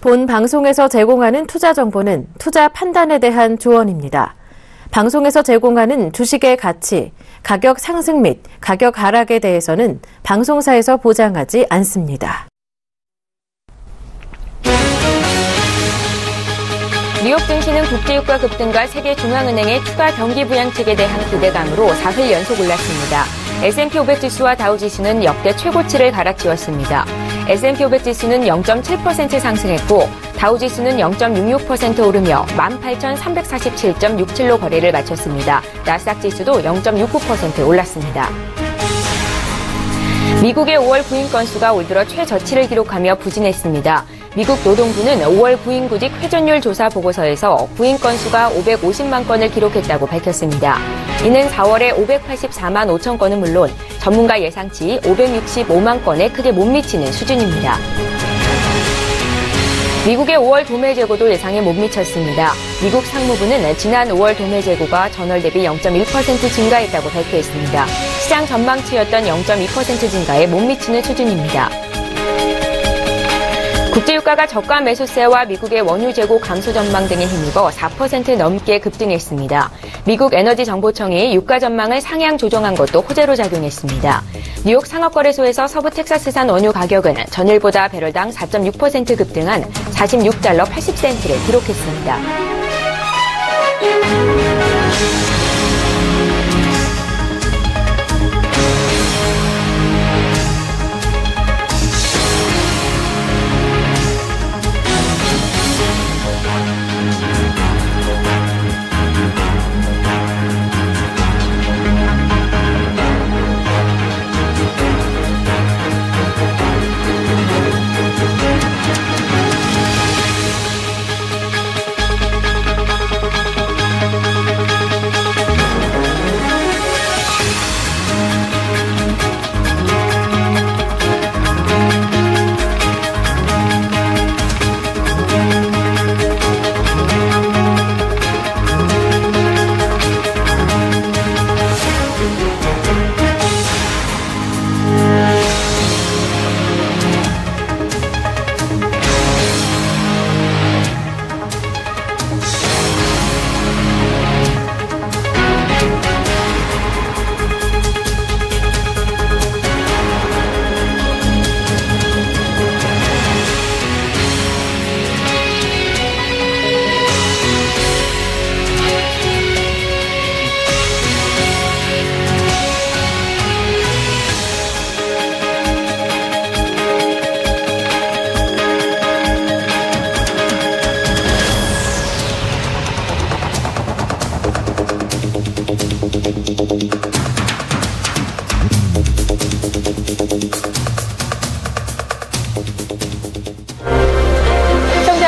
본 방송에서 제공하는 투자 정보는 투자 판단에 대한 조언입니다. 방송에서 제공하는 주식의 가치, 가격 상승 및 가격 하락에 대해서는 방송사에서 보장하지 않습니다. 뉴욕 증시는 국제유가 급등과 세계중앙은행의 추가 경기 부양책에 대한 기대감으로 4일 연속 올랐습니다. S&P 500 지수와 다우 지수는 역대 최고치를 갈아치웠습니다. S&P 500 지수는 0.7% 상승했고 다우 지수는 0.66% 오르며 18,347.67로 거래를 마쳤습니다. 나스닥 지수도 0.69% 올랐습니다. 미국의 5월 구인 건수가 올 들어 최저치를 기록하며 부진했습니다. 미국 노동부는 5월 구인 구직 회전율 조사 보고서에서 구인 건수가 550만 건을 기록했다고 밝혔습니다. 이는 4월에 584만 5천 건은 물론 전문가 예상치 565만 건에 크게 못 미치는 수준입니다. 미국의 5월 도매 재고도 예상에 못 미쳤습니다. 미국 상무부는 지난 5월 도매 재고가 전월 대비 0.1% 증가했다고 발표했습니다. 시장 전망치였던 0.2% 증가에 못 미치는 수준입니다. 국제유가가 저가 매수세와 미국의 원유 재고 감소 전망 등에 힘입어 4% 넘게 급등했습니다. 미국 에너지정보청이 유가 전망을 상향 조정한 것도 호재로 작용했습니다. 뉴욕 상업거래소에서 서부 텍사스산 원유 가격은 전일보다 배럴당 4.6% 급등한 46달러 80센트를 기록했습니다.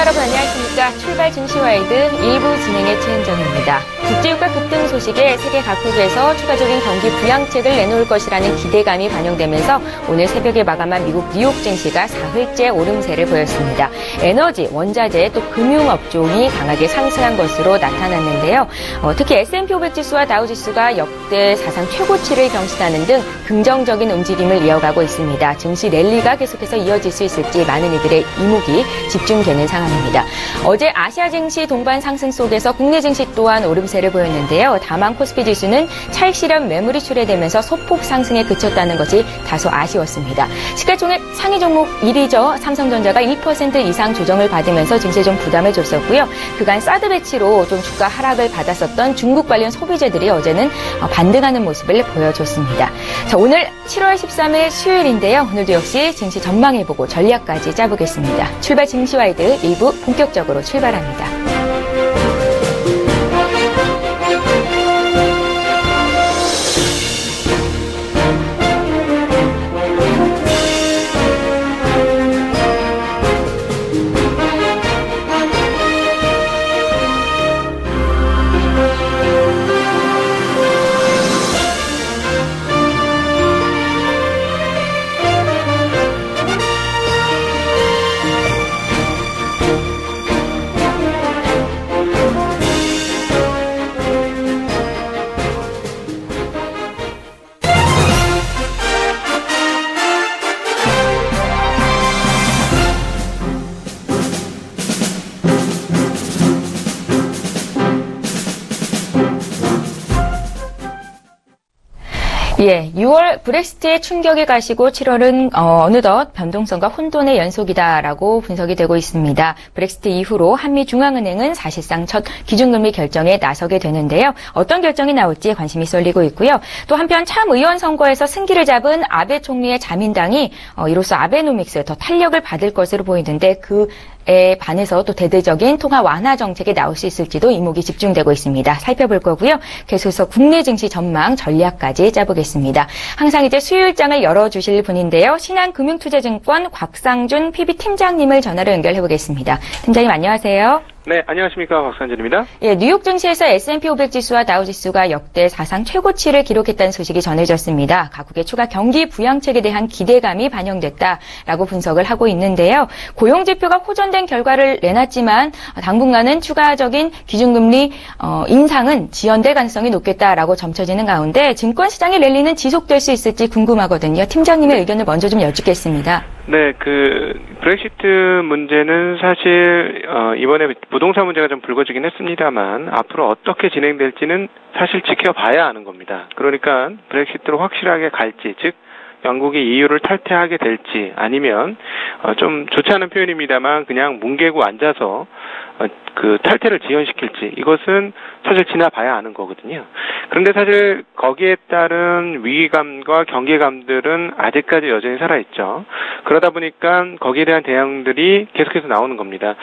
여러분 안녕하십니까. 출발 증시와이드 1부 진행의 최은정입니다. 국제유가 급등 소식에 세계 각국에서 추가적인 경기 부양책을 내놓을 것이라는 기대감이 반영되면서 오늘 새벽에 마감한 미국 뉴욕 증시가 4흘째 오름세를 보였습니다. 에너지, 원자재, 또 금융업종이 강하게 상승한 것으로 나타났는데요. 특히 S&P 500 지수와 다우 지수가 역대 사상 최고치를 경신하는 등 긍정적인 움직임을 이어가고 있습니다. 증시 랠리가 계속해서 이어질 수 있을지 많은 이들의 이목이 집중되는 상황입니다. 어제 아시아 증시 동반 상승 속에서 국내 증시 또한 오름세를 보였는데요. 다만 코스피 지수는 차익 실현 매물이 출회되면서 소폭 상승에 그쳤다는 것이 다소 아쉬웠습니다. 시가총액 상위 종목 1위죠. 삼성전자가 1% 이상 조정을 받으면서 증시에 좀 부담을 줬었고요. 그간 사드 배치로 좀 주가 하락을 받았었던 중국 관련 소비재들이 어제는 반등하는 모습을 보여줬습니다. 자, 오늘 7월 13일 수요일인데요. 오늘도 역시 증시 전망해보고 전략까지 짜보겠습니다. 출발 증시와이드 1부 본격적으로 출발합니다. 예, 6월 브렉시트의 충격이 가시고 7월은 어느덧 변동성과 혼돈의 연속이다라고 분석이 되고 있습니다. 브렉시트 이후로 한미중앙은행은 사실상 첫 기준금리 결정에 나서게 되는데요. 어떤 결정이 나올지 관심이 쏠리고 있고요. 또 한편 참의원 선거에서 승기를 잡은 아베 총리의 자민당이 이로써 아베노믹스에 더 탄력을 받을 것으로 보이는데 그에 반해서 또 대대적인 통화 완화 정책이 나올 수 있을지도 이목이 집중되고 있습니다. 살펴볼 거고요. 계속해서 국내 증시 전망 전략까지 짜보겠습니다. 항상 이제 수요일장을 열어주실 분인데요. 신한금융투자증권 곽상준 PB팀장님을 전화로 연결해 보겠습니다. 팀장님 안녕하세요. 네, 안녕하십니까. 곽상준입니다. 예, 뉴욕 증시에서 S&P 500 지수와 다우 지수가 역대 사상 최고치를 기록했다는 소식이 전해졌습니다. 각국의 추가 경기 부양책에 대한 기대감이 반영됐다라고 분석을 하고 있는데요. 고용지표가 호전된 결과를 내놨지만 당분간은 추가적인 기준금리 인상은 지연될 가능성이 높겠다라고 점쳐지는 가운데 증권시장의 랠리는 지속될 수 있을지 궁금하거든요. 팀장님의 의견을 먼저 좀 여쭙겠습니다. 네, 브렉시트 문제는 사실 이번에 부동산 문제가 좀 불거지긴 했습니다만 앞으로 어떻게 진행될지는 사실 지켜봐야 하는 겁니다. 그러니까 브렉시트로 확실하게 갈지, 즉 영국이 EU를 탈퇴하게 될지 아니면 좀 좋지 않은 표현입니다만 그냥 뭉개고 앉아서 그 탈퇴를 지연시킬지 이것은 사실 지나봐야 하는 거거든요. 그런데 사실 거기에 따른 위기감과 경계감들은 아직까지 여전히 살아있죠. 그러다 보니까 거기에 대한 대응들이 계속해서 나오는 겁니다.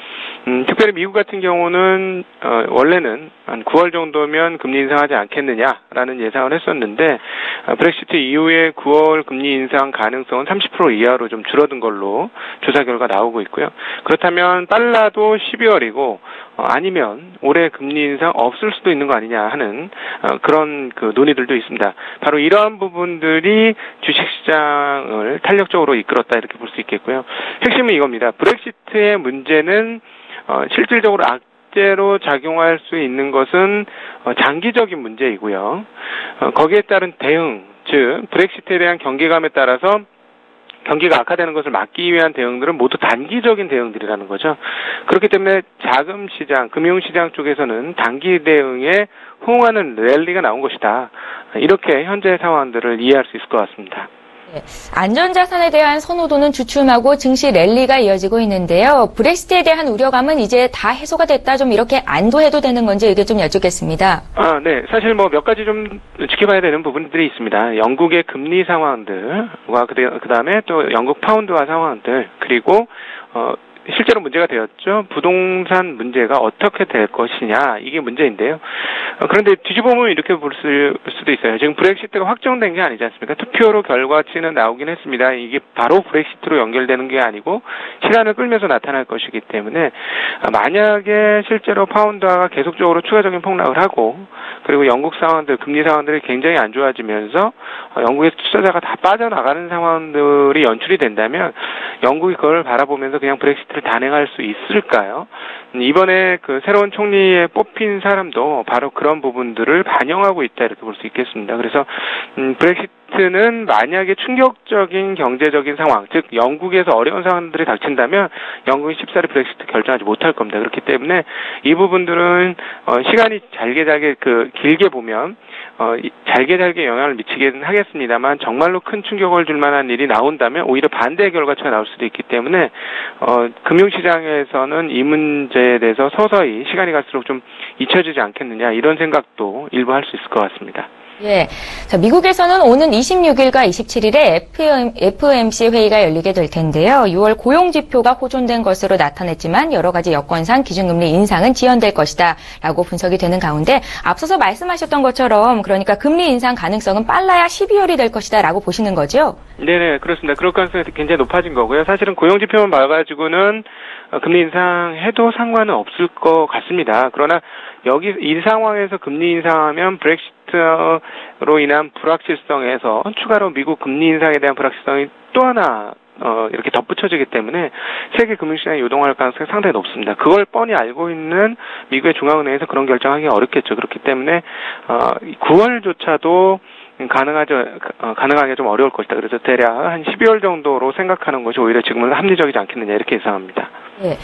특별히 미국 같은 경우는 원래는 한 9월 정도면 금리 인상하지 않겠느냐라는 예상을 했었는데 브렉시트 이후에 9월 금리 인상 가능성은 30% 이하로 좀 줄어든 걸로 조사 결과 나오고 있고요. 그렇다면 빨라도 12월이고 아니면 올해 금리 인상 없을 수도 있는 거 아니냐 하는 그런 논의들도 있습니다. 바로 이러한 부분들이 주식시장을 탄력적으로 이끌었다 이렇게 볼 수 있겠고요. 핵심은 이겁니다. 브렉시트의 문제는 실질적으로 악재로 작용할 수 있는 것은 장기적인 문제이고요. 거기에 따른 대응, 즉 브렉시트에 대한 경계감에 따라서 경기가 악화되는 것을 막기 위한 대응들은 모두 단기적인 대응들이라는 거죠. 그렇기 때문에 자금 시장, 금융시장 쪽에서는 단기 대응에 호응하는 랠리가 나온 것이다. 이렇게 현재 상황들을 이해할 수 있을 것 같습니다. 안전자산에 대한 선호도는 주춤하고 증시 랠리가 이어지고 있는데요. 브렉시트에 대한 우려감은 이제 다 해소가 됐다. 좀 이렇게 안도해도 되는 건지 의견 좀 여쭙겠습니다. 네. 사실 몇 가지 좀 지켜봐야 되는 부분들이 있습니다. 영국의 금리 상황들과 그다음에 또 영국 파운드화 상황들 그리고 실제로 문제가 되었죠. 부동산 문제가 어떻게 될 것이냐 이게 문제인데요. 그런데 뒤집어보면 이렇게 볼 수도 있어요. 지금 브렉시트가 확정된 게 아니지 않습니까? 투표로 결과치는 나오긴 했습니다. 이게 바로 브렉시트로 연결되는 게 아니고 시간을 끌면서 나타날 것이기 때문에 만약에 실제로 파운드화가 계속적으로 추가적인 폭락을 하고 그리고 영국 상황들, 금리 상황들이 굉장히 안 좋아지면서 영국의 투자자가 다 빠져나가는 상황들이 연출이 된다면 영국이 그걸 바라보면서 그냥 브렉시트를 단행할 수 있을까요? 이번에 새로운 총리에 뽑힌 사람도 바로 그런 부분들을 반영하고 있다 이렇게 볼 수 있겠습니다. 그래서 브렉시트는 만약에 충격적인 경제적인 상황, 즉 영국에서 어려운 상황들이 닥친다면 영국이 쉽사리 브렉시트 결정하지 못할 겁니다. 그렇기 때문에 이 부분들은 시간이 잘게 길게 보면 잘게 영향을 미치긴 하겠습니다만 정말로 큰 충격을 줄 만한 일이 나온다면 오히려 반대의 결과치가 나올 수도 있기 때문에 금융시장에서는 이 문제에 대해서 서서히 시간이 갈수록 좀 잊혀지지 않겠느냐 이런 생각도 일부 할 수 있을 것 같습니다. 예. 자, 미국에서는 오는 26일과 27일에 FOMC 회의가 열리게 될 텐데요. 6월 고용지표가 호전된 것으로 나타냈지만 여러 가지 여건상 기준금리 인상은 지연될 것이다 라고 분석이 되는 가운데 앞서서 말씀하셨던 것처럼 그러니까 금리 인상 가능성은 빨라야 12월이 될 것이다 라고 보시는 거죠? 네네, 그렇습니다. 그럴 가능성이 굉장히 높아진 거고요. 사실은 고용지표만 봐가지고는 금리 인상해도 상관은 없을 것 같습니다. 그러나 이 상황에서 금리 인상하면 브렉시트로 인한 불확실성에서 추가로 미국 금리 인상에 대한 불확실성이 또 하나 이렇게 덧붙여지기 때문에 세계 금융시장이 요동할 가능성이 상당히 높습니다. 그걸 뻔히 알고 있는 미국의 중앙은행에서 그런 결정하기 어렵겠죠. 그렇기 때문에 9월조차도 가능하게 좀 어려울 것이다. 그래서 대략 한 12월 정도로 생각하는 것이 오히려 지금은 합리적이지 않겠느냐 이렇게 예상합니다. 네.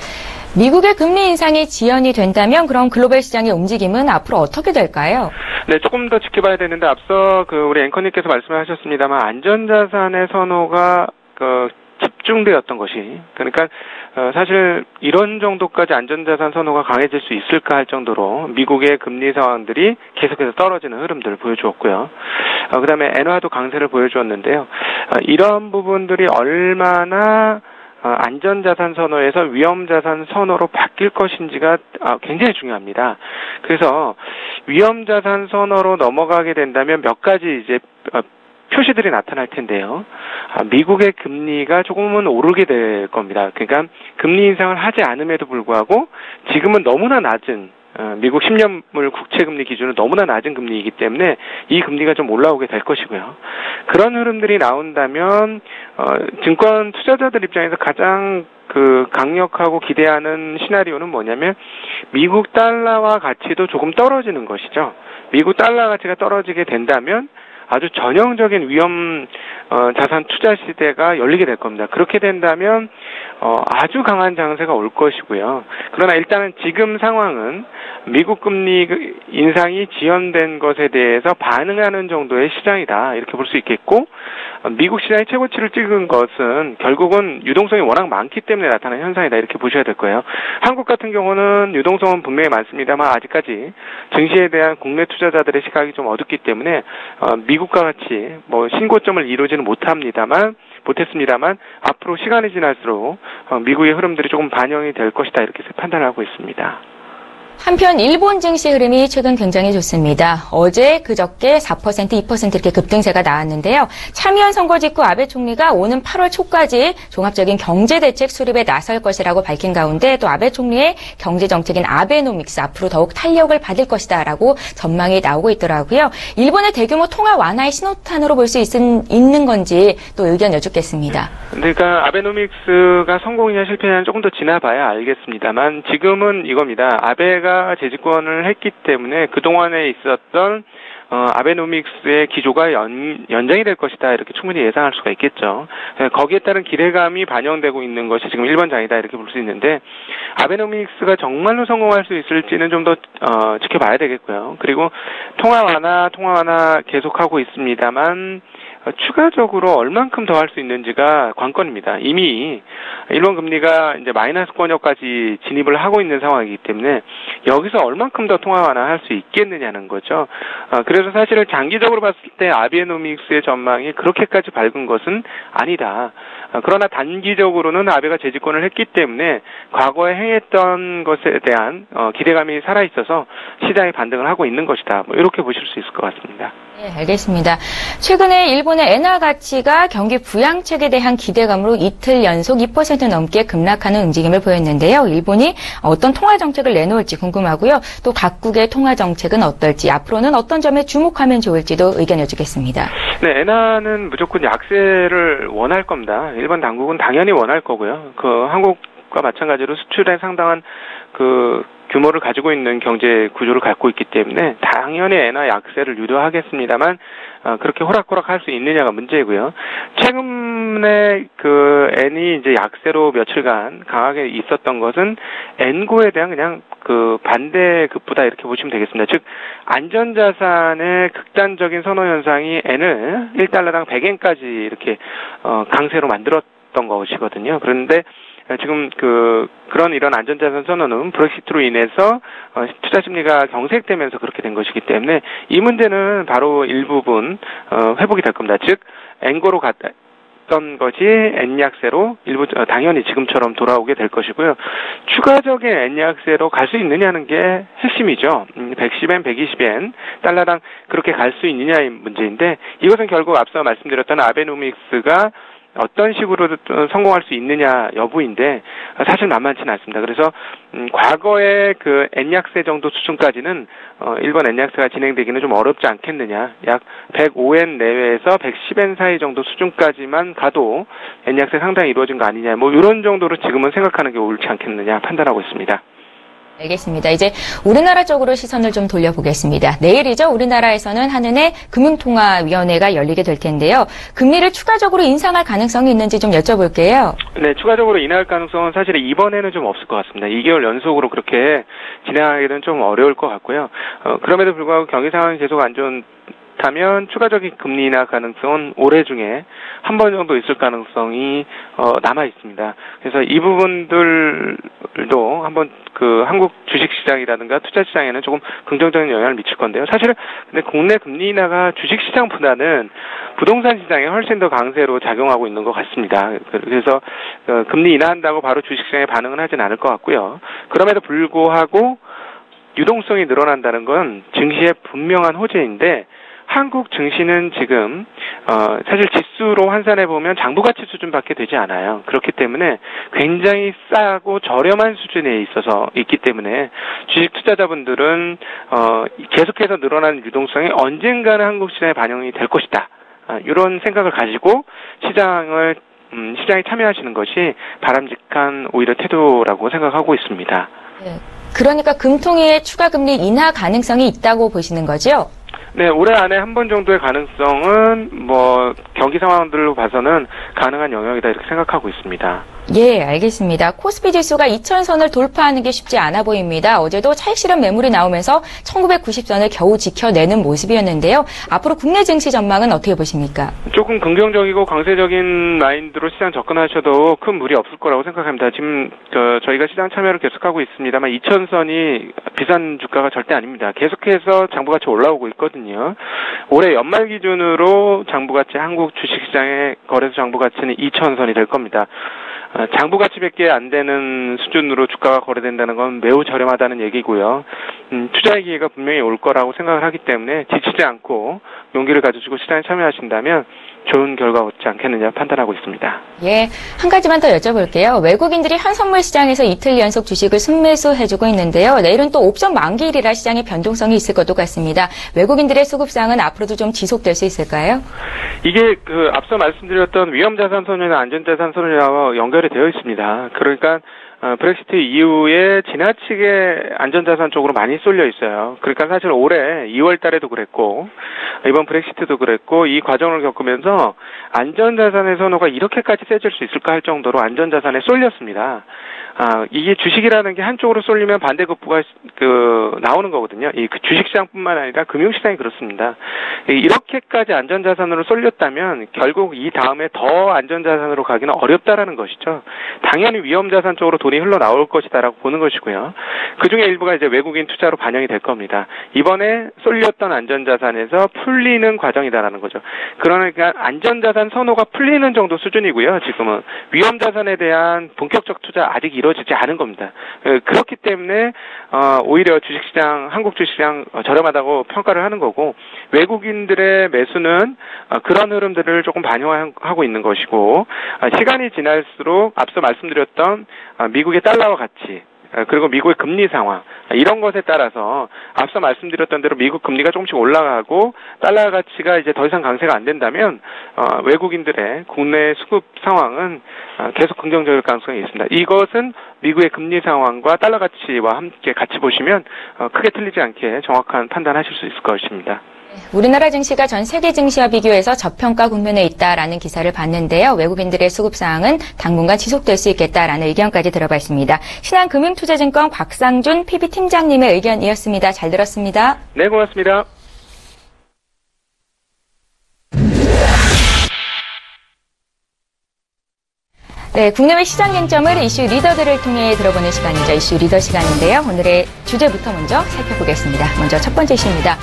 미국의 금리 인상이 지연이 된다면 그럼 글로벌 시장의 움직임은 앞으로 어떻게 될까요? 네, 조금 더 지켜봐야 되는데 앞서 우리 앵커님께서 말씀하셨습니다만 안전자산의 선호가 집중되었던 것이 그러니까 사실 이런 정도까지 안전자산 선호가 강해질 수 있을까 할 정도로 미국의 금리 상황들이 계속해서 떨어지는 흐름들을 보여주었고요. 그다음에 엔화도 강세를 보여주었는데요. 이런 부분들이 얼마나 안전자산 선호에서 위험자산 선호로 바뀔 것인지가 굉장히 중요합니다. 그래서 위험자산 선호로 넘어가게 된다면 몇 가지 이제 표시들이 나타날 텐데요. 미국의 금리가 조금은 오르게 될 겁니다. 그러니까 금리 인상을 하지 않음에도 불구하고 지금은 너무나 낮은 미국 10년물 국채금리 기준은 너무나 낮은 금리이기 때문에 이 금리가 좀 올라오게 될 것이고요. 그런 흐름들이 나온다면 증권 투자자들 입장에서 가장 강력하고 기대하는 시나리오는 뭐냐면 미국 달러화 가치도 조금 떨어지는 것이죠. 미국 달러 가치가 떨어지게 된다면 아주 전형적인 위험 자산 투자 시대가 열리게 될 겁니다. 그렇게 된다면 아주 강한 장세가 올 것이고요. 그러나 일단은 지금 상황은 미국 금리 인상이 지연된 것에 대해서 반응하는 정도의 시장이다. 이렇게 볼 수 있겠고 미국 시장이 최고치를 찍은 것은 결국은 유동성이 워낙 많기 때문에 나타난 현상이다. 이렇게 보셔야 될 거예요. 한국 같은 경우는 유동성은 분명히 많습니다만 아직까지 증시에 대한 국내 투자자들의 시각이 좀 어둡기 때문에 미국과 같이 신고점을 이루지는 못했습니다만 앞으로 시간이 지날수록 미국의 흐름들이 조금 반영이 될 것이다. 이렇게 판단하고 있습니다. 한편 일본 증시 흐름이 최근 굉장히 좋습니다. 어제 그저께 4%, 2% 이렇게 급등세가 나왔는데요. 참의원 선거 직후 아베 총리가 오는 8월 초까지 종합적인 경제대책 수립에 나설 것이라고 밝힌 가운데 또 아베 총리의 경제정책인 아베노믹스 앞으로 더욱 탄력을 받을 것이다라고 전망이 나오고 있더라고요. 일본의 대규모 통화 완화의 신호탄으로 볼 수 있는 건지 또 의견 여쭙겠습니다. 그러니까 아베노믹스가 성공이냐 실패냐는 조금 더 지나봐야 알겠습니다만 지금은 이겁니다. 아베가 재집권을 했기 때문에 그동안에 있었던 아베노믹스의 기조가 연장이 될 것이다. 이렇게 충분히 예상할 수가 있겠죠. 거기에 따른 기대감이 반영되고 있는 것이 지금 1번 장이다. 이렇게 볼 수 있는데 아베노믹스가 정말로 성공할 수 있을지는 좀 더 지켜봐야 되겠고요. 그리고 통화 완화 계속하고 있습니다만 추가적으로 얼만큼 더 할 수 있는지가 관건입니다. 이미 일본 금리가 이제 마이너스권역까지 진입을 하고 있는 상황이기 때문에 여기서 얼만큼 더 통화 완화할 수 있겠느냐는 거죠. 그래서 사실은 장기적으로 봤을 때 아베노믹스의 전망이 그렇게까지 밝은 것은 아니다. 그러나 단기적으로는 아베가 재집권을 했기 때문에 과거에 행했던 것에 대한 기대감이 살아있어서 시장이 반등을 하고 있는 것이다. 이렇게 보실 수 있을 것 같습니다. 네, 알겠습니다. 최근에 일본의 엔화 가치가 경기 부양책에 대한 기대감으로 이틀 연속 2% 넘게 급락하는 움직임을 보였는데요. 일본이 어떤 통화 정책을 내놓을지 궁금하고요. 또 각국의 통화 정책은 어떨지 앞으로는 어떤 점에 주목하면 좋을지도 의견 여쭙겠습니다. 네, 엔화는 무조건 약세를 원할 겁니다. 일본 당국은 당연히 원할 거고요. 한국과 마찬가지로 수출에 상당한 규모를 가지고 있는 경제 구조를 갖고 있기 때문에 당연히 엔화 약세를 유도하겠습니다만 그렇게 호락호락 할 수 있느냐가 문제고요. 최근에 엔이 이제 약세로 며칠간 강하게 있었던 것은 엔고에 대한 그냥 반대급부다 이렇게 보시면 되겠습니다. 즉 안전자산의 극단적인 선호 현상이 엔을 1달러당 100엔까지 이렇게 강세로 만들었던 것이거든요. 그런데 지금 그런 이런 안전자산 선언은 브렉시트로 인해서 투자 심리가 경색되면서 그렇게 된 것이기 때문에 이 문제는 바로 일부분 회복이 될 겁니다. 즉 엔고로 갔던 것이 엔 약세로 당연히 지금처럼 돌아오게 될 것이고요. 추가적인 엔 약세로 갈 수 있느냐는 게 핵심이죠. 110엔, 120엔 달러당 그렇게 갈 수 있느냐의 문제인데 이것은 결국 앞서 말씀드렸던 아베노믹스가 어떤 식으로 성공할 수 있느냐 여부인데 사실 만만치는 않습니다. 그래서 과거의 엔약세 정도 수준까지는 일본 엔약세가 진행되기는 좀 어렵지 않겠느냐. 약 105엔 내외에서 110엔 사이 정도 수준까지만 가도 엔약세 상당히 이루어진 거 아니냐. 이런 정도로 지금은 생각하는 게 옳지 않겠느냐 판단하고 있습니다. 알겠습니다. 이제 우리나라 쪽으로 시선을 좀 돌려보겠습니다. 내일이죠. 우리나라에서는 한은의 금융통화위원회가 열리게 될 텐데요. 금리를 추가적으로 인상할 가능성이 있는지 좀 여쭤볼게요. 네, 추가적으로 인하할 가능성은 사실 이번에는 좀 없을 것 같습니다. 2개월 연속으로 그렇게 진행하기는 좀 어려울 것 같고요. 그럼에도 불구하고 경기 상황이 계속 안 좋다면 추가적인 금리 인하 가능성은 올해 중에 한 번 정도 있을 가능성이 남아 있습니다. 그래서 이 부분들도 한번 한국 주식시장이라든가 투자시장에는 조금 긍정적인 영향을 미칠 건데요. 사실은 근데 국내 금리 인하가 주식시장보다는 부동산 시장에 훨씬 더 강세로 작용하고 있는 것 같습니다. 그래서 금리 인하한다고 바로 주식시장에 반응은 하진 않을 것 같고요. 그럼에도 불구하고 유동성이 늘어난다는 건 증시의 분명한 호재인데 한국 증시는 지금 사실 지수로 환산해 보면 장부가치 수준밖에 되지 않아요. 그렇기 때문에 굉장히 싸고 저렴한 수준에 있기 때문에 주식 투자자분들은 계속해서 늘어나는 유동성이 언젠가는 한국 시장에 반영이 될 것이다. 이런 생각을 가지고 시장에 참여하시는 것이 바람직한 오히려 태도라고 생각하고 있습니다. 네. 그러니까 금통위의 추가 금리 인하 가능성이 있다고 보시는 거죠? 네, 올해 안에 한 번 정도의 가능성은 경기 상황들로 봐서는 가능한 영역이다 이렇게 생각하고 있습니다. 예, 알겠습니다. 코스피 지수가 2000선을 돌파하는 게 쉽지 않아 보입니다. 어제도 차익 실현 매물이 나오면서 1990선을 겨우 지켜내는 모습이었는데요. 앞으로 국내 증시 전망은 어떻게 보십니까? 조금 긍정적이고 강세적인 마인드로 시장 접근하셔도 큰 무리 없을 거라고 생각합니다. 지금 저희가 시장 참여를 계속하고 있습니다만 2000선이 비싼 주가가 절대 아닙니다. 계속해서 장부가치 올라오고 있거든요. 올해 연말 기준으로 장부가치 한국 주식시장의 거래소 장부가치는 2000선이 될 겁니다. 장부가치밖에 안 되는 수준으로 주가가 거래된다는 건 매우 저렴하다는 얘기고요. 투자의 기회가 분명히 올 거라고 생각을 하기 때문에 지치지 않고 용기를 가지시고 시장에 참여하신다면 좋은 결과 얻지 않겠느냐 판단하고 있습니다. 예, 한 가지만 더 여쭤볼게요. 외국인들이 현선물 시장에서 이틀 연속 주식을 순매수해주고 있는데요. 내일은 또 옵션 만기일이라 시장에 변동성이 있을 것도 같습니다. 외국인들의 수급상은 앞으로도 좀 지속될 수 있을까요? 이게 앞서 말씀드렸던 위험자산 선언이나 안전자산 선언이와 연결이 되어 있습니다. 그러니까 브렉시트 이후에 지나치게 안전자산 쪽으로 많이 쏠려 있어요. 그러니까 사실 올해 2월 달에도 그랬고 이번 브렉시트도 그랬고 이 과정을 겪으면서 안전자산의 선호가 이렇게까지 세질 수 있을까 할 정도로 안전자산에 쏠렸습니다. 이게 주식이라는 게 한쪽으로 쏠리면 반대급부가 나오는 거거든요. 이 주식시장뿐만 아니라 금융시장이 그렇습니다. 이렇게까지 안전자산으로 쏠렸다면 결국 이 다음에 더 안전자산으로 가기는 어렵다라는 것이죠. 당연히 위험자산 쪽으로 돈이 흘러나올 것이다라고 보는 것이고요. 그중에 일부가 이제 외국인 투자로 반영이 될 겁니다. 이번에 쏠렸던 안전자산에서 풀리는 과정이다라는 거죠. 그러니까 안전자산 선호가 풀리는 정도 수준이고요. 지금은 위험자산에 대한 본격적 투자 아직 이루어지지 않은 겁니다. 그렇기 때문에 오히려 주식시장, 한국 주식시장 저렴하다고 평가를 하는 거고 외국인들의 매수는 그런 흐름들을 조금 반영하고 있는 것이고 시간이 지날수록 앞서 말씀드렸던 미국의 달러와 가치 그리고 미국의 금리 상황 이런 것에 따라서 앞서 말씀드렸던 대로 미국 금리가 조금씩 올라가고 달러 가치가 이제 더 이상 강세가 안 된다면 외국인들의 국내 수급 상황은 계속 긍정적일 가능성이 있습니다. 이것은 미국의 금리 상황과 달러 가치와 함께 같이 보시면 크게 틀리지 않게 정확한 판단하실 수 있을 것입니다. 우리나라 증시가 전 세계 증시와 비교해서 저평가 국면에 있다라는 기사를 봤는데요. 외국인들의 수급사항은 당분간 지속될 수 있겠다라는 의견까지 들어봤습니다. 신한금융투자증권 곽상준 PB팀장님의 의견이었습니다. 잘 들었습니다. 네, 고맙습니다. 네, 국내외 시장 쟁점을 이슈 리더들을 통해 들어보는 시간이죠. 이슈 리더 시간인데요. 오늘의 주제부터 먼저 살펴보겠습니다. 먼저 첫 번째 이슈입니다.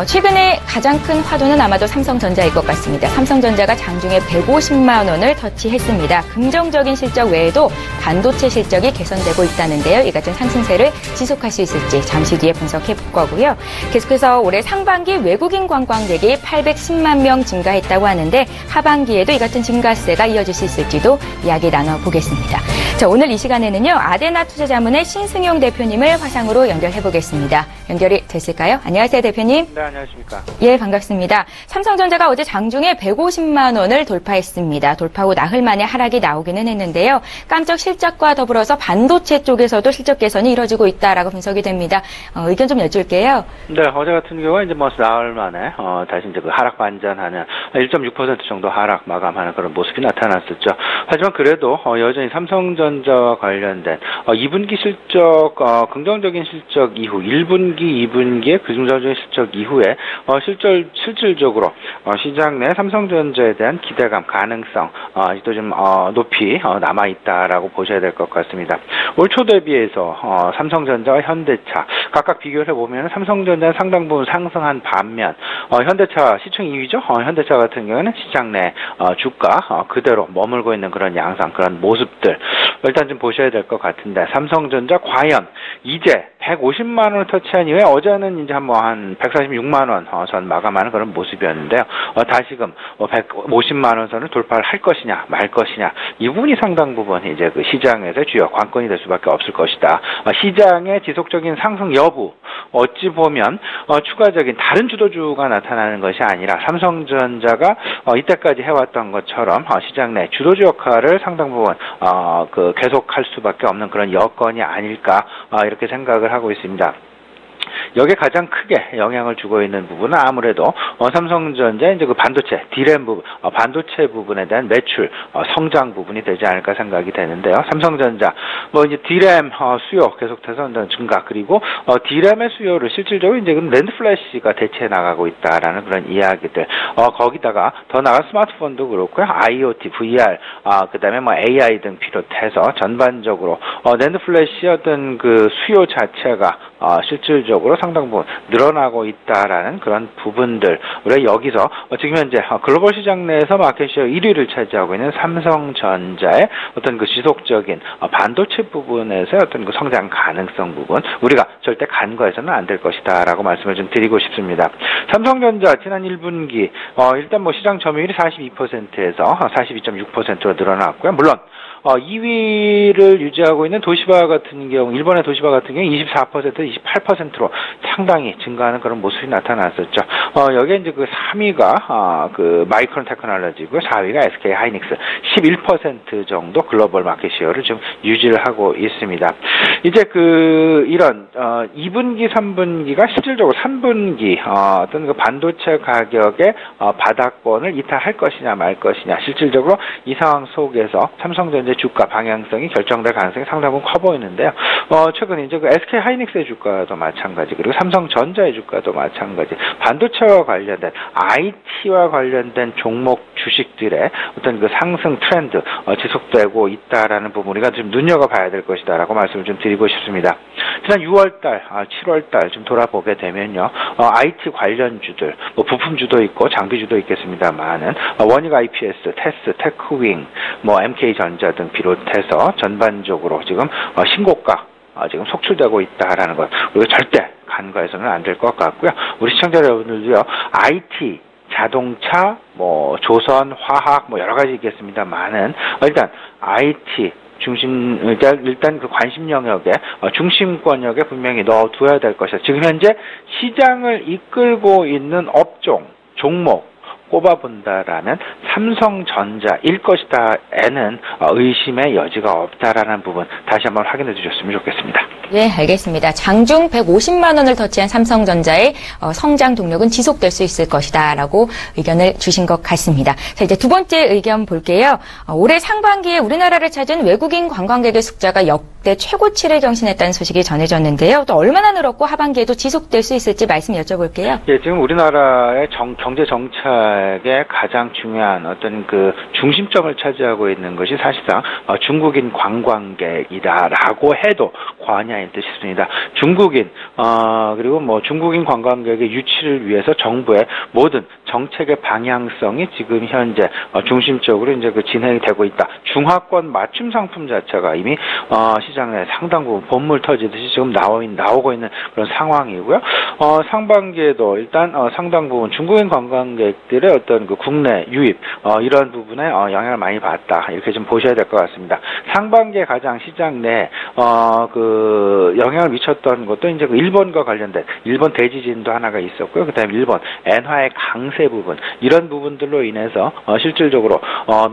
최근에 가장 큰 화두는 아마도 삼성전자일 것 같습니다. 삼성전자가 장중에 150만 원을 터치했습니다. 긍정적인 실적 외에도 반도체 실적이 개선되고 있다는데요. 이 같은 상승세를 지속할 수 있을지 잠시 뒤에 분석해 볼 거고요. 계속해서 올해 상반기 외국인 관광객이 810만 명 증가했다고 하는데 하반기에도 이 같은 증가세가 이어질 수 있을지도 이야기 나눠보겠습니다. 자, 오늘 이 시간에는요, 아데나 투자자문의 신승용 대표님을 화상으로 연결해보겠습니다. 연결이 됐을까요? 안녕하세요, 대표님. 네, 안녕하십니까. 예, 반갑습니다. 삼성전자가 어제 장중에 150만 원을 돌파했습니다. 돌파 후 나흘 만에 하락이 나오기는 했는데요. 깜짝 실적과 더불어서 반도체 쪽에서도 실적 개선이 이뤄지고 있다라고 분석이 됩니다. 의견 좀 여쭐게요. 네, 어제 같은 경우에 이제 나흘 만에 다시 이제 그 하락 반전하는 1.6% 정도 하락 마감하는 그런 모습이 나타났었죠. 하지만 그래도 여전히 삼성전자와 관련된 2분기 실적 긍정적인 실적 이후 1분기, 2분기의 긍정적인 실적 이후에 실질적으로 시장 내 삼성전자에 대한 기대감, 가능성 아직도 좀 높이 남아 있다라고 보셔야 될 것 같습니다. 올 초 대비해서 삼성전자와 현대차 각각 비교를 해보면 삼성전자는 상당 부분 상승한 반면 현대차 시총 2위죠. 현대차 같은 경우에는 시장 내 주가 그대로 머물고 있는 그런 양상, 그런 모습들 일단 좀 보셔야 될 것 같은데, 삼성전자 과연 이제 150만 원을 터치한 이후에 어제는 이제 한 146만 원 선 마감하는 그런 모습이었는데요. 다시금 150만 원 선을 돌파를 할 것이냐 말 것이냐, 이 부분이 상당 부분 이제 그 시장에서 주요 관건이 될 수밖에 없을 것이다. 시장의 지속적인 상승 여부, 어찌 보면 추가적인 다른 주도주가 나타나는 것이 아니라 삼성전자가 이때까지 해왔던 것처럼 시장 내 주도주 역할을 상당 부분 계속할 수밖에 없는 그런 여건이 아닐까 이렇게 생각을 하고 있습니다. 여기에 가장 크게 영향을 주고 있는 부분은 아무래도 삼성전자의 이제 그 반도체, 디램 부분, 반도체 부분에 대한 매출 성장 부분이 되지 않을까 생각이 되는데요. 삼성전자 이제 디램 수요 계속해서 증가, 그리고 디램의 수요를 실질적으로 이제 랜드 플래시가 대체해 나가고 있다라는 그런 이야기들. 거기다가 더 나아가 스마트폰도 그렇고요, IoT, VR, 그다음에 AI 등 비롯해서 전반적으로 랜드 플래시 어떤 그 수요 자체가 실질적으로 상당 부분 늘어나고 있다라는 그런 부분들. 우리가 여기서 지금 현재 글로벌 시장 내에서 마켓시어 1위를 차지하고 있는 삼성전자의 어떤 그 지속적인 반도체 부분에서의 어떤 그 성장 가능성 부분, 우리가 절대 간과해서는 안 될 것이다라고 말씀을 좀 드리고 싶습니다. 삼성전자 지난 1분기 일단 시장 점유율이 42%에서 42.6%로 늘어났고요. 물론 2위를 유지하고 있는 도시바 같은 경우, 일본의 도시바 같은 경우 24%, 28%로 상당히 증가하는 그런 모습이 나타났었죠. 여기에 이제 그 3위가 그 마이크론 테크놀로지고요, 4위가 SK 하이닉스 11% 정도 글로벌 마켓시어를 좀 유지를 하고 있습니다. 이제 이런 2분기, 3분기가 실질적으로 3분기 어떤 그 반도체 가격의 바닥권을 이탈할 것이냐 말 것이냐, 실질적으로 이 상황 속에서 삼성전자 주가 방향성이 결정될 가능성이 상당히 커 보이는데요. 최근 이제 그 SK 하이닉스의 주가도 마찬가지, 그리고 삼성전자의 주가도 마찬가지, 반도체와 관련된 IT와 관련된 종목 주식들의 어떤 그 상승 트렌드 지속되고 있다라는 부분 우리가 좀 눈여겨봐야 될 것이다라고 말씀을 좀 드리고 싶습니다. 지난 6월달, 7월달 좀 돌아보게 되면요, IT 관련주들, 부품주도 있고 장비주도 있겠습니다만은 원익 IPS, 테스, 테크윙, MK전자 등 비롯해서 전반적으로 지금 신고가 지금 속출되고 있다라는 것, 우리가 절대 간과해서는 안 될 것 같고요. 우리 시청자 여러분들도요, IT, 자동차, 조선, 화학, 여러 가지 있겠습니다만은 일단 IT 일단 그 관심 영역에 중심권역에 분명히 넣어둬야 될 것이다. 지금 현재 시장을 이끌고 있는 업종, 종목 꼽아본다라면 삼성전자일 것이다에는 의심의 여지가 없다라는 부분 다시 한번 확인해 주셨으면 좋겠습니다. 네, 알겠습니다. 장중 150만 원을 터치한 삼성전자의 성장 동력은 지속될 수 있을 것이다라고 의견을 주신 것 같습니다. 자, 이제 두 번째 의견 볼게요. 올해 상반기에 우리나라를 찾은 외국인 관광객의 숫자가 역대 최고치를 경신했다는 소식이 전해졌는데요. 또 얼마나 늘었고 하반기에도 지속될 수 있을지 말씀 여쭤볼게요. 예, 지금 우리나라의 경제 정착의 가장 중요한 어떤 그 중심점을 차지하고 있는 것이 사실상 중국인 관광객이다라고 해도 과언이 아닌 듯 싶습니다. 중국인 그리고 중국인 관광객의 유치를 위해서 정부의 모든 정책의 방향성이 지금 현재 중심적으로 이제 그 진행이 되고 있다. 중하권 맞춤 상품 자체가 이미 시장에 상당 부분 본물 터지듯이 지금 나오고 있는 그런 상황이고요. 상반기에도 일단 상당 부분 중국인 관광객들의 어떤 그 국내 유입 이런 부분에 영향을 많이 받다. 이렇게 좀 보셔야 될 것 같습니다. 상반기에 가장 시장 내 그 영향을 미쳤던 것도 이제 그 일본과 관련된 일본 대지진도 하나가 있었고요. 그다음에 일본 엔화의 강세 부분 이런 부분들로 인해서 실질적으로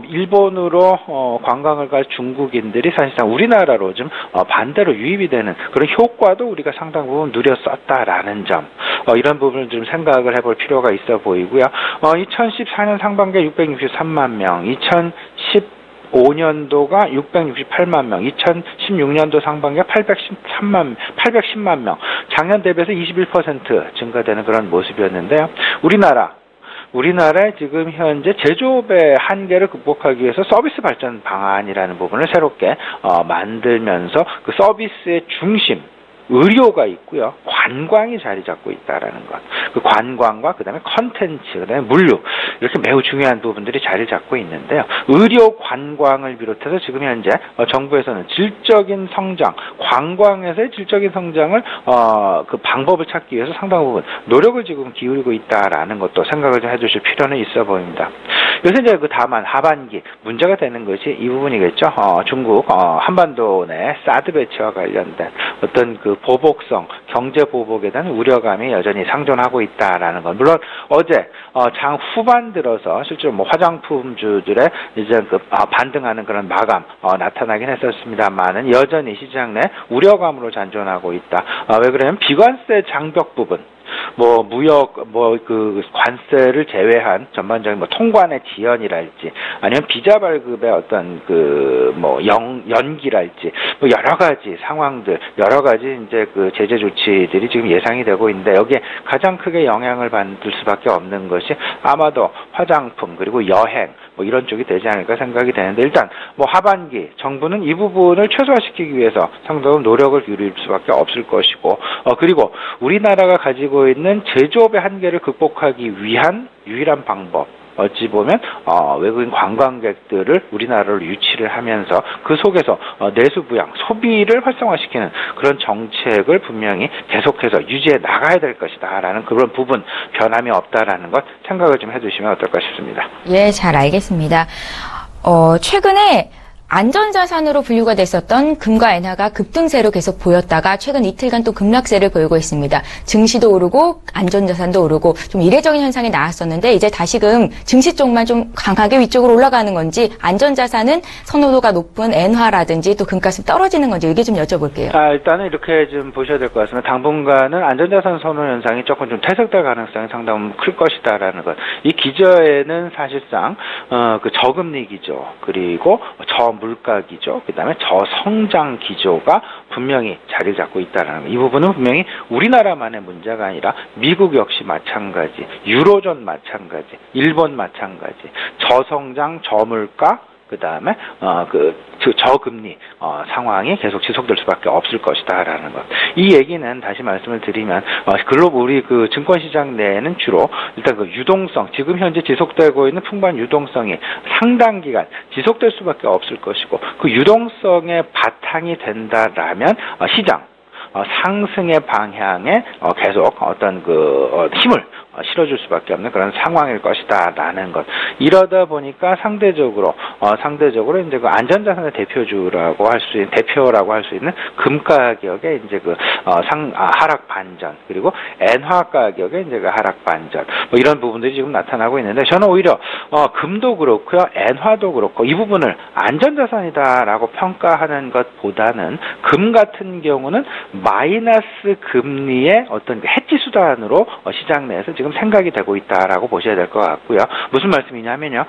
일본으로 관광을 갈 중국인들이 사실상 우리나라로 좀 반대로 유입이 되는 그런 효과도 우리가 상당 부분 누렸었다라는 점 이런 부분을 좀 생각을 해볼 필요가 있어 보이고요. 2014년 상반기에 663만 명, 2015년도가 668만 명, 2016년도 상반기가 810만 명, 작년 대비해서 21% 증가되는 그런 모습이었는데요. 우리나라에 지금 현재 제조업의 한계를 극복하기 위해서 서비스 발전 방안이라는 부분을 새롭게 만들면서 그 서비스의 중심, 의료가 있고요. 관광이 자리 잡고 있다라는 것. 그 관광과 그다음에 컨텐츠, 그다음에 물류 이렇게 매우 중요한 부분들이 자리를 잡고 있는데요. 의료 관광을 비롯해서 지금 현재 정부에서는 질적인 성장, 관광에서의 질적인 성장을 그 방법을 찾기 위해서 상당 부분 노력을 지금 기울이고 있다라는 것도 생각을 좀 해주실 필요는 있어 보입니다. 요새 이제 그 다만 하반기 문제가 되는 것이 이 부분이겠죠. 중국 한반도 내 사드 배치와 관련된 어떤 그 보복성, 경제 보복에 대한 우려감이 여전히 상존하고 있다라는 것. 물론 어제 장 후반 들어서 실제로 뭐 화장품주들의 이제 그 반등하는 그런 마감 나타나긴 했었습니다만은 여전히 시장 내 우려감으로 잔존하고 있다. 왜 그러냐면 비관세 장벽 부분. 뭐 무역 그 관세를 제외한 전반적인 뭐 통관의 지연이랄지 아니면 비자 발급의 어떤 그 뭐 연기랄지 뭐 여러 가지 상황들 여러 가지 이제 그 제재 조치들이 지금 예상이 되고 있는데 여기에 가장 크게 영향을 받을 수밖에 없는 것이 아마도 화장품 그리고 여행 뭐 이런 쪽이 되지 않을까 생각이 되는데 일단 뭐 하반기 정부는 이 부분을 최소화시키기 위해서 상당히 노력을 기울일 수밖에 없을 것이고 그리고 우리나라가 가지고 있는 제조업의 한계를 극복하기 위한 유일한 방법 어찌 보면 외국인 관광객들을 우리나라로 유치를 하면서 그 속에서 내수 부양, 소비를 활성화시키는 그런 정책을 분명히 계속해서 유지해 나가야 될 것이다라는 그런 부분 변함이 없다라는 것 생각을 좀 해두시면 어떨까 싶습니다. 예, 잘 알겠습니다. 최근에 안전자산으로 분류가 됐었던 금과 엔화가 급등세로 계속 보였다가 최근 이틀간 또 급락세를 보이고 있습니다. 증시도 오르고 안전자산도 오르고 좀 이례적인 현상이 나왔었는데 이제 다시금 증시 쪽만 좀 강하게 위쪽으로 올라가는 건지 안전자산은 선호도가 높은 엔화라든지 또 금값이 떨어지는 건지 이게 좀 여쭤볼게요. 일단은 이렇게 좀 보셔야 될 것 같습니다. 당분간은 안전자산 선호 현상이 조금 좀 퇴색될 가능성이 상당히 클 것이다라는 것. 이 기저에는 사실상 그 저금리 기조 그리고 물가 기조, 그다음에 저성장 기조가 분명히 자리를 잡고 있다는 것. 이 부분은 분명히 우리나라만의 문제가 아니라 미국 역시 마찬가지, 유로존 마찬가지, 일본 마찬가지, 저성장, 저물가, 그다음에 저금리 상황이 계속 지속될 수밖에 없을 것이다라는 것. 이 얘기는 다시 말씀을 드리면 우리 그 증권 시장 내에는 주로 일단 그 유동성 지금 현재 지속되고 있는 풍부한 유동성이 상당 기간 지속될 수밖에 없을 것이고 그 유동성의 바탕이 된다라면 시장 상승의 방향에 계속 어떤 그 힘을 실어줄 수밖에 없는 그런 상황일 것이다라는 것. 이러다 보니까 상대적으로 이제 그 안전자산의 대표라고 할 수 있는 금 가격의 이제 그 하락 반전 그리고 엔화 가격의 이제 그 하락 반전 뭐 이런 부분들이 지금 나타나고 있는데 저는 오히려 금도 그렇고요 엔화도 그렇고 이 부분을 안전자산이다라고 평가하는 것보다는 금 같은 경우는 마이너스 금리의 어떤 해지 수단으로 시장 내에서 지금 생각이 되고 있다라고 보셔야 될 것 같고요. 무슨 말씀이냐면요.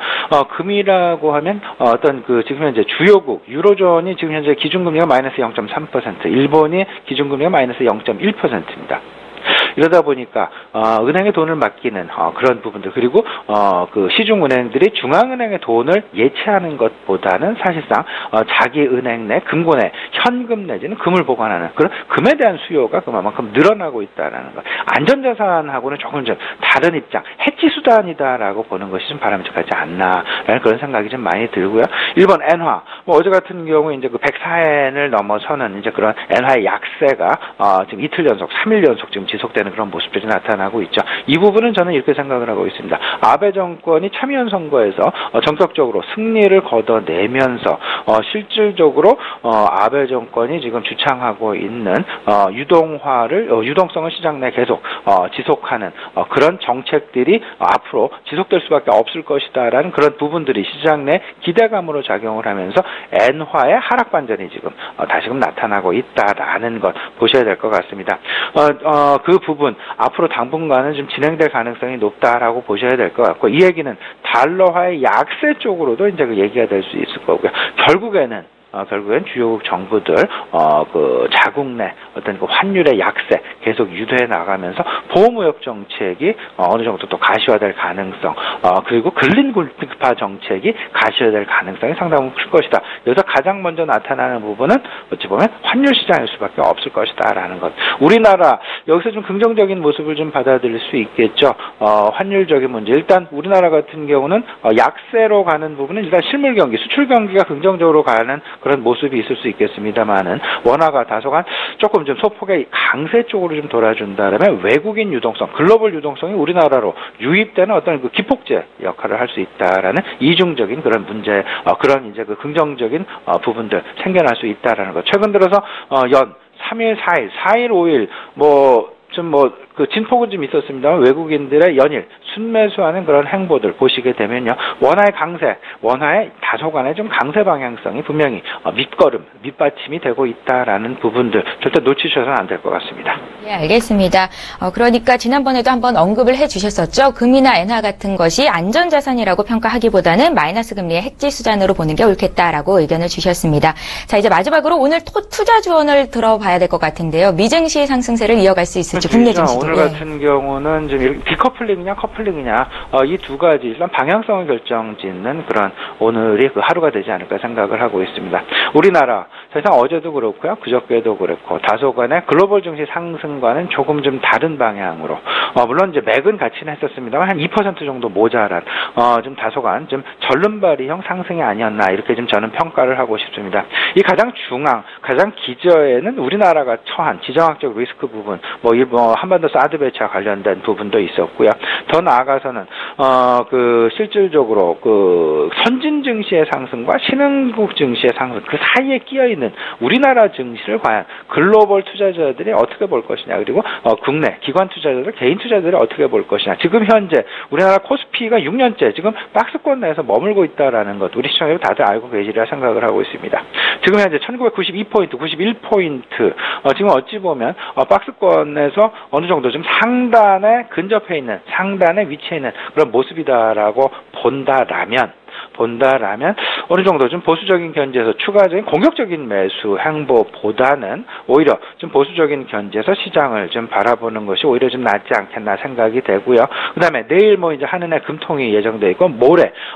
금이라고 하면 어떤 그 지금 현재 주요국 유로존이 지금 현재 기준금리가 마이너스 0.3%, 일본이 기준금리가 마이너스 0.1%입니다. 이러다 보니까 은행에 돈을 맡기는 그런 부분들, 그리고 그 시중은행들이 중앙은행의 돈을 예치하는 것보다는 사실상 자기 은행 내 금고 내 현금 내지는 금을 보관하는 그런 금에 대한 수요가 그만큼 늘어나고 있다는 것. 안전자산하고는 조금 좀 다른 입장, 해지 수단이다라고 보는 것이 좀 바람직하지 않나라는 그런 생각이 좀 많이 들고요. 일본 엔화, 뭐 어제 같은 경우에 이제 그 104엔을 넘어서는 이제 그런 엔화의 약세가 지금 이틀 연속, 3일 연속 지금 지속되는 그런 모습들이 나타나고 있죠. 이 부분은 저는 이렇게 생각을 하고 있습니다. 아베 정권이 참여연 선거에서 전격적으로 승리를 거둬내면서 실질적으로 아베 정권이 지금 주창하고 있는 유동성을 시장 내 계속 지속하는 그런 정책들이 앞으로 지속될 수밖에 없을 것이다라는 그런 부분들이 시장 내 기대감으로 작용을 하면서 엔화의 하락 반전이 지금 다시금 나타나고 있다라는 것 보셔야 될 것 같습니다. 그 부분 앞으로 당분간은 좀 진행될 가능성이 높다라고 보셔야 될 것 같고, 이 얘기는 달러화의 약세 쪽으로도 이제 그 얘기가 될 수 있을 거고요. 결국엔 주요국 정부들 그 자국 내 어떤 그 환율의 약세 계속 유도해 나가면서 보호무역 정책이 어느 정도 또 가시화될 가능성, 그리고 근린굴파 정책이 가시화될 가능성이 상당히 클 것이다. 여기서 가장 먼저 나타나는 부분은 어찌 보면 환율 시장일 수밖에 없을 것이다라는 것. 우리나라 여기서 좀 긍정적인 모습을 좀 받아들일 수 있겠죠. 환율적인 문제. 일단 우리나라 같은 경우는 약세로 가는 부분은 일단 실물 경기, 수출 경기가 긍정적으로 가는 그런 모습이 있을 수 있겠습니다만은, 원화가 다소간 조금 좀 소폭의 강세 쪽으로 좀 돌아준다면 외국인 유동성, 글로벌 유동성이 우리나라로 유입되는 어떤 그 기폭제 역할을 할 수 있다라는 이중적인 그런 문제, 그런 이제 그 긍정적인 부분들 생겨날 수 있다라는 것. 최근 들어서 3일, 4일, 5일 그 진폭은 좀 있었습니다만 외국인들의 연일 순매수하는 그런 행보들 보시게 되면요, 원화의 강세, 원화의 다소간의 좀 강세 방향성이 분명히 밑받침이 되고 있다라는 부분들 절대 놓치셔서는 안 될 것 같습니다. 예, 알겠습니다. 그러니까 지난번에도 한번 언급을 해주셨었죠. 금이나 엔화 같은 것이 안전자산이라고 평가하기보다는 마이너스 금리의 해지 수단으로 보는 게 옳겠다라고 의견을 주셨습니다. 자, 이제 마지막으로 오늘 투자 주원을 들어봐야 될 것 같은데요. 미증시 상승세를 이어갈 수 있을지 국내 증시. 오늘 같은 경우는 좀 이렇게 디커플링이냐 커플링이냐 이 두 가지 일단 방향성을 결정짓는 그런 오늘이 그 하루가 되지 않을까 생각을 하고 있습니다. 우리나라 사실상 어제도 그렇고요, 그저께도 그렇고 다소간의 글로벌 증시 상승과는 조금 좀 다른 방향으로 물론 이제 맥은 같이는 했었습니다만 한 2% 정도 모자란 좀 다소간 좀 절름발이형 상승이 아니었나 이렇게 좀 저는 평가를 하고 싶습니다. 이 가장 가장 기저에는 우리나라가 처한 지정학적 리스크 부분, 한반도 사드 배치와 관련된 부분도 있었고요. 더 나아가서는 그 실질적으로 그 선진 증시의 상승과 신흥국 증시의 상승 그 사이에 끼어 있는 우리나라 증시를 과연 글로벌 투자자들이 어떻게 볼 것이냐, 그리고 국내 기관 투자자들, 개인 투자자들이 어떻게 볼 것이냐. 지금 현재 우리나라 코스피가 6년째 지금 박스권 내에서 머물고 있다라는 것 우리 시청자들 다들 알고 계시리라 생각을 하고 있습니다. 지금 현재 1992포인트, 91포인트 지금 어찌 보면 박스권에서 어느 정도 좀 상단에 근접해 있는, 상단에 위치해 있는 그런 모습이다라고 본다라면 어느 정도 좀 보수적인 견지에서 추가적인 공격적인 매수 행보보다는 오히려 좀 보수적인 견지에서 시장을 좀 바라보는 것이 오히려 좀 낫지 않겠나 생각이 되고요. 그다음에 내일 이제 한은의 금통이 예정되어 있고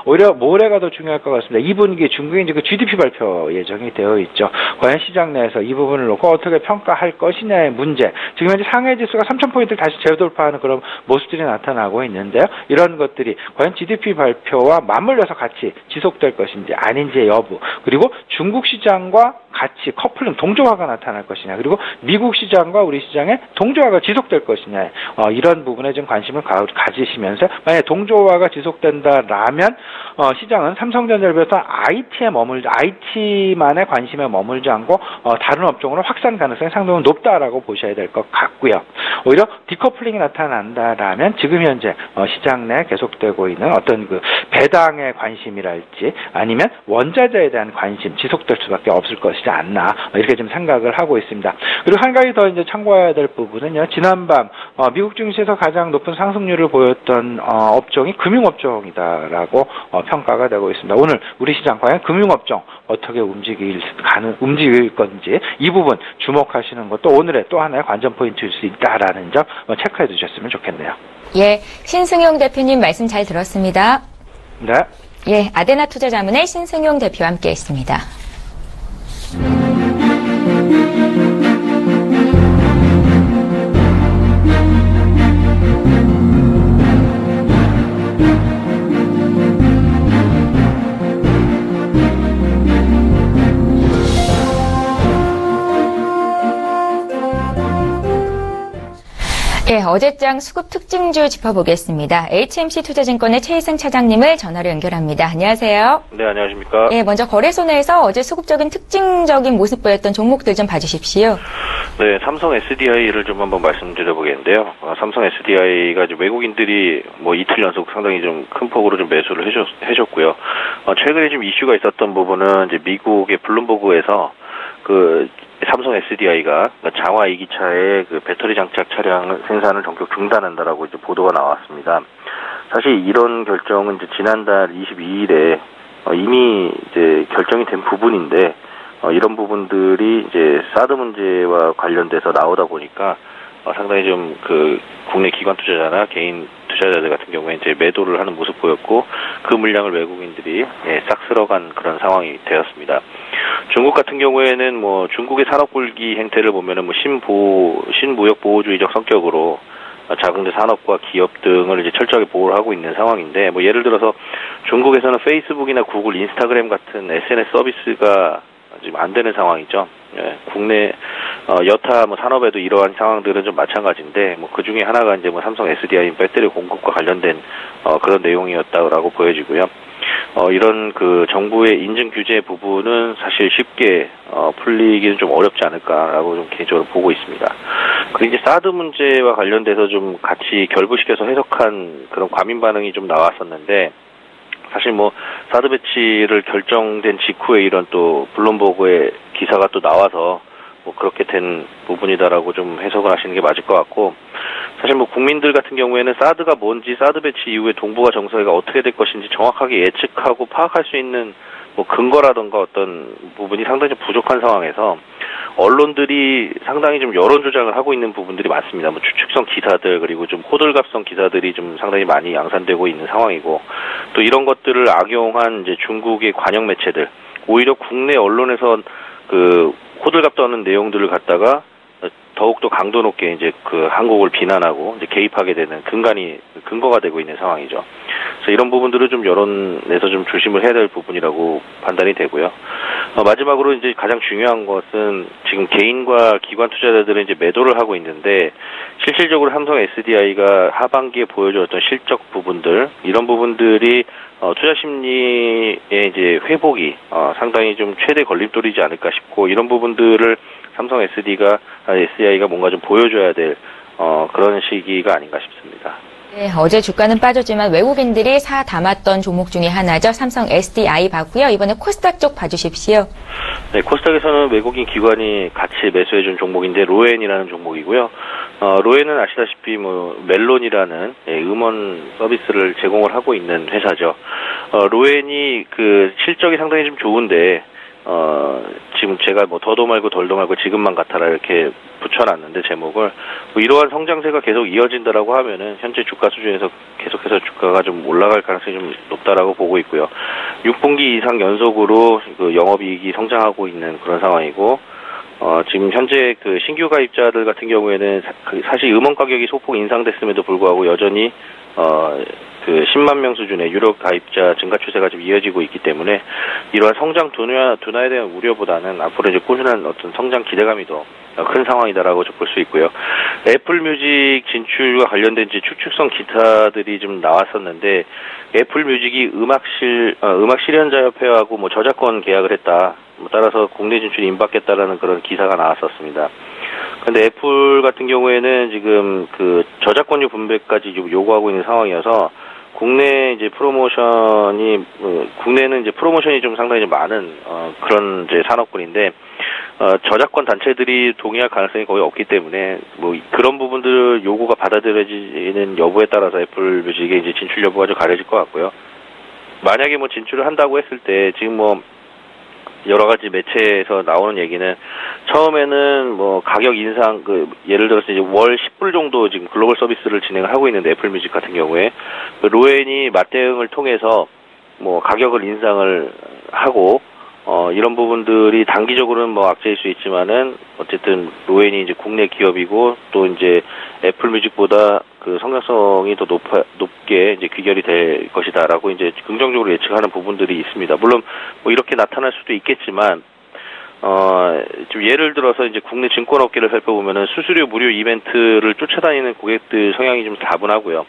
오히려 모레가 더 중요할 것 같습니다. 2분기 중국의 이제 그 GDP 발표 예정이 되어 있죠. 과연 시장 내에서 이 부분을 놓고 어떻게 평가할 것이냐의 문제. 지금 현재 상해 지수가 3,000포인트를 다시 재돌파하는 그런 모습들이 나타나고 있는데요. 이런 것들이 과연 GDP 발표와 맞물려서 같이 지속될 것인지 아닌지의 여부, 그리고 중국 시장과 같이 커플링 동조화가 나타날 것이냐, 그리고 미국 시장과 우리 시장의 동조화가 지속될 것이냐, 이런 부분에 좀 관심을 가지시면서 만약에 동조화가 지속된다라면 시장은 삼성전자를 비롯한 IT만의 관심에 머물지 않고 다른 업종으로 확산 가능성이 상당히 높다라고 보셔야 될 것 같고요. 오히려 디커플링이 나타난다라면 지금 현재 시장 내 계속되고 있는 어떤 그 배당의 관심이랄지 아니면 원자재에 대한 관심 지속될 수밖에 없을 것이지 않나 이렇게 좀 생각을 하고 있습니다. 그리고 한 가지 더 이제 참고해야 될 부분은요. 지난밤 미국 증시에서 가장 높은 상승률을 보였던 업종이 금융업종이다라고 평가가 되고 있습니다. 오늘 우리 시장 과연 금융업종 어떻게 움직일 건지 이 부분 주목하시는 것도 오늘의 또 하나의 관전 포인트일 수 있다라는 있다는 점 체크해 두셨으면 좋겠네요. 예, 신승용 대표님 말씀 잘 들었습니다. 네. 예, 아데나 투자자문의 신승용 대표와 함께했습니다. 예, 어제장 수급 특징주 짚어보겠습니다. HMC 투자증권의 최희승 차장님을 전화로 연결합니다. 안녕하세요. 네, 안녕하십니까. 예, 먼저 거래소 내에서 어제 수급적인 특징적인 모습 보였던 종목들 좀 봐주십시오. 네, 삼성 SDI를 좀 한번 말씀드려보겠는데요. 삼성 SDI가 이제 외국인들이 뭐 이틀 연속 상당히 좀 큰 폭으로 좀 매수를 해줬고요. 최근에 좀 이슈가 있었던 부분은 이제 미국의 블룸버그에서 삼성 SDI가 장화 2기차의 그 배터리 장착 차량 생산을 전격 중단한다라고 이제 보도가 나왔습니다. 사실 이런 결정은 이제 지난달 22일에 이미 이제 결정이 된 부분인데 이런 부분들이 이제 사드 문제와 관련돼서 나오다 보니까 상당히 좀 국내 기관 투자자나 개인 투자자들 같은 경우에 이제 매도를 하는 모습 보였고 그 물량을 외국인들이 싹 쓸어간 그런 상황이 되었습니다. 중국 같은 경우에는 뭐 중국의 산업 굴기 행태를 보면은 뭐 신무역 보호주의적 성격으로 자국내 산업과 기업 등을 이제 철저하게 보호를 하고 있는 상황인데 뭐 예를 들어서 중국에서는 페이스북이나 구글, 인스타그램 같은 SNS 서비스가 지금 안 되는 상황이죠. 예, 국내 여타 뭐 산업에도 이러한 상황들은 좀 마찬가지인데 뭐 그 중에 하나가 이제 뭐 삼성 SDI 배터리 공급과 관련된 그런 내용이었다라고 보여지고요. 이런 정부의 인증 규제 부분은 사실 쉽게 풀리기는 좀 어렵지 않을까라고 좀 개인적으로 보고 있습니다. 그리고 이제 사드 문제와 관련돼서 좀 같이 결부시켜서 해석한 그런 과민 반응이 좀 나왔었는데 사실 뭐 사드 배치를 결정된 직후에 이런 또 블룸버그의 기사가 또 나와서 뭐 그렇게 된 부분이다라고 좀 해석을 하시는 게 맞을 것 같고 사실 뭐 국민들 같은 경우에는 사드가 뭔지 사드 배치 이후에 동북아 정세가 어떻게 될 것인지 정확하게 예측하고 파악할 수 있는 뭐 근거라던가 어떤 부분이 상당히 좀 부족한 상황에서 언론들이 상당히 좀 여론 조작을 하고 있는 부분들이 많습니다. 뭐 추측성 기사들 그리고 좀 호들갑성 기사들이 좀 상당히 많이 양산되고 있는 상황이고 또 이런 것들을 악용한 이제 중국의 관영 매체들 오히려 국내 언론에선 호들갑 떠는 내용들을 갖다가 더욱더 강도 높게 이제 한국을 비난하고 이제 개입하게 되는 근거가 되고 있는 상황이죠. 그래서 이런 부분들을 좀 여론에서 좀 조심을 해야 될 부분이라고 판단이 되고요. 마지막으로 이제 가장 중요한 것은 지금 개인과 기관 투자자들은 이제 매도를 하고 있는데 실질적으로 삼성 SDI가 하반기에 보여줬던 실적 부분들 이런 부분들이 투자 심리의 이제 회복이 상당히 좀 최대 걸림돌이지 않을까 싶고 이런 부분들을 삼성 SDI가 뭔가 좀 보여줘야 될 그런 시기가 아닌가 싶습니다. 네, 어제 주가는 빠졌지만 외국인들이 사 담았던 종목 중에 하나죠. 삼성 SDI 봤고요. 이번에 코스닥 쪽 봐주십시오. 네, 코스닥에서는 외국인 기관이 같이 매수해준 종목인데 로엔이라는 종목이고요. 로엔은 아시다시피 뭐 멜론이라는 음원 서비스를 제공을 하고 있는 회사죠. 로엔이 실적이 상당히 좀 좋은데 지금 제가 뭐 더도 말고 덜도 말고 지금만 같아라 이렇게 붙여놨는데 제목을 뭐 이러한 성장세가 계속 이어진다라고 하면은 현재 주가 수준에서 계속해서 주가가 좀 올라갈 가능성이 좀 높다라고 보고 있고요. 6분기 이상 연속으로 영업이익이 성장하고 있는 그런 상황이고 지금 현재 신규 가입자들 같은 경우에는 사실 음원 가격이 소폭 인상됐음에도 불구하고 여전히 10만 명 수준의 유료 가입자 증가 추세가 좀 이어지고 있기 때문에 이러한 성장 둔화에 대한 우려보다는 앞으로 이제 꾸준한 어떤 성장 기대감이 더 큰 상황이다라고 볼 수 있고요. 애플 뮤직 진출과 관련된 추측성 기사들이 좀 나왔었는데 애플 뮤직이 음악 실현자협회하고 뭐 저작권 계약을 했다. 따라서 국내 진출이 임박했다라는 그런 기사가 나왔었습니다. 근데 애플 같은 경우에는 지금 저작권료 분배까지 요구하고 있는 상황이어서 국내는 이제 프로모션이 좀 상당히 좀 많은 그런 이제 산업군인데 저작권 단체들이 동의할 가능성이 거의 없기 때문에 뭐 그런 부분들 요구가 받아들여지는 여부에 따라서 애플 뮤직의 이제 진출 여부가 좀 가려질 것 같고요. 만약에 뭐 진출을 한다고 했을 때 지금 뭐 여러 가지 매체에서 나오는 얘기는 처음에는 뭐 가격 인상 예를 들어서 이제 월 10불 정도 지금 글로벌 서비스를 진행을 하고 있는데 애플 뮤직 같은 경우에 로엔이 맞대응을 통해서 뭐 가격을 인상을 하고 이런 부분들이 단기적으로는 뭐 악재일 수 있지만은 어쨌든 로엔이 이제 국내 기업이고 또 이제 애플 뮤직보다 그 성장성이 더 높게 이제 귀결이 될 것이다라고 이제 긍정적으로 예측하는 부분들이 있습니다. 물론 뭐 이렇게 나타날 수도 있겠지만 좀 예를 들어서 이제 국내 증권업계를 살펴보면은 수수료 무료 이벤트를 쫓아다니는 고객들 성향이 좀 다분하고요.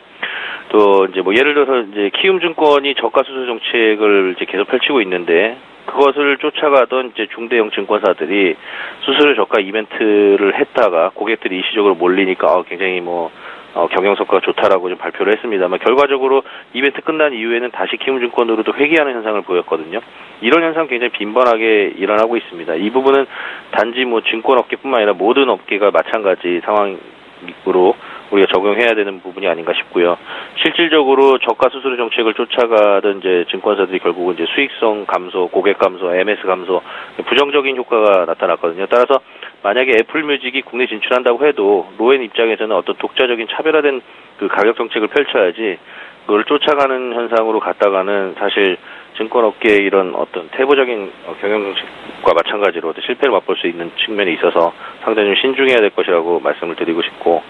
또 이제 뭐 예를 들어서 이제 키움증권이 저가 수수료 정책을 이제 계속 펼치고 있는데 그것을 쫓아가던 이제 중대형 증권사들이 수수료 저가 이벤트를 했다가 고객들이 일시적으로 몰리니까 굉장히 뭐 경영성과가 좋다라고 좀 발표를 했습니다만 결과적으로 이벤트 끝난 이후에는 다시 키움증권으로도 회귀하는 현상을 보였거든요. 이런 현상 굉장히 빈번하게 일어나고 있습니다. 이 부분은 단지 뭐 증권업계뿐만 아니라 모든 업계가 마찬가지 상황으로 우리가 적용해야 되는 부분이 아닌가 싶고요. 실질적으로 저가 수수료 정책을 쫓아가던 이제 증권사들이 결국은 이제 수익성 감소, 고객 감소, MS 감소, 부정적인 효과가 나타났거든요. 따라서 만약에 애플 뮤직이 국내 진출한다고 해도 로엔 입장에서는 어떤 독자적인 차별화된 그 가격 정책을 펼쳐야지 그걸 쫓아가는 현상으로 갔다가는 사실 증권업계의 이런 어떤 태부적인 경영 정책과 마찬가지로 실패를 맛볼 수 있는 측면이 있어서 상당히 좀 신중해야 될 것이라고 말씀을 드리고 싶고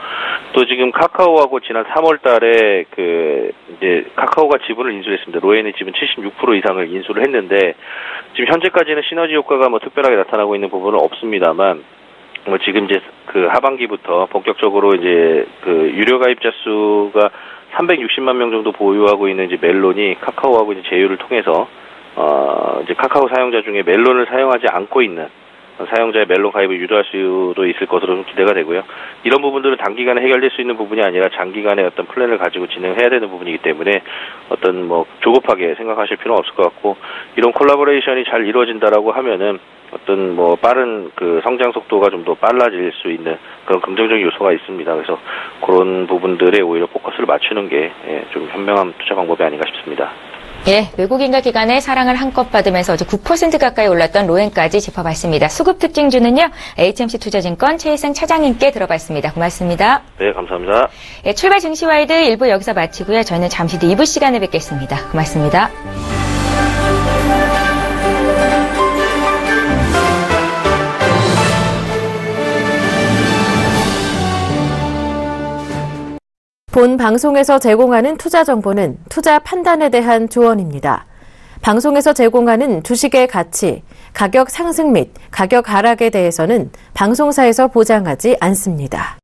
또 지금 카카오하고 지난 3월 달에 이제 카카오가 지분을 인수했습니다. 로엔의 지분 76% 이상을 인수를 했는데 지금 현재까지는 시너지 효과가 뭐 특별하게 나타나고 있는 부분은 없습니다만 뭐 지금 이제 그 하반기부터 본격적으로 이제 그 유료 가입자 수가 360만 명 정도 보유하고 있는 이제 멜론이 카카오하고 이제 제휴를 통해서 이제 카카오 사용자 중에 멜론을 사용하지 않고 있는 사용자의 멜론 가입을 유도할 수도 있을 것으로 좀 기대가 되고요. 이런 부분들은 단기간에 해결될 수 있는 부분이 아니라 장기간의 어떤 플랜을 가지고 진행해야 되는 부분이기 때문에 어떤 뭐 조급하게 생각하실 필요는 없을 것 같고 이런 콜라보레이션이 잘 이루어진다라고 하면은 어떤 뭐 빠른 그 성장 속도가 좀 더 빨라질 수 있는 그런 긍정적인 요소가 있습니다. 그래서 그런 부분들에 오히려 포커스를 맞추는 게 좀 현명한 투자 방법이 아닌가 싶습니다. 예, 외국인과 기관의 사랑을 한껏 받으면서 어제 9% 가까이 올랐던 로엔까지 짚어봤습니다. 수급 특징주는요, HMC 투자증권 최희승 차장님께 들어봤습니다. 고맙습니다. 네, 감사합니다. 예, 출발 증시와이드 1부 여기서 마치고요. 저희는 잠시 뒤 2부 시간에 뵙겠습니다. 고맙습니다. 본 방송에서 제공하는 투자 정보는 투자 판단에 대한 조언입니다. 방송에서 제공하는 주식의 가치, 가격 상승 및 가격 하락에 대해서는 방송사에서 보장하지 않습니다.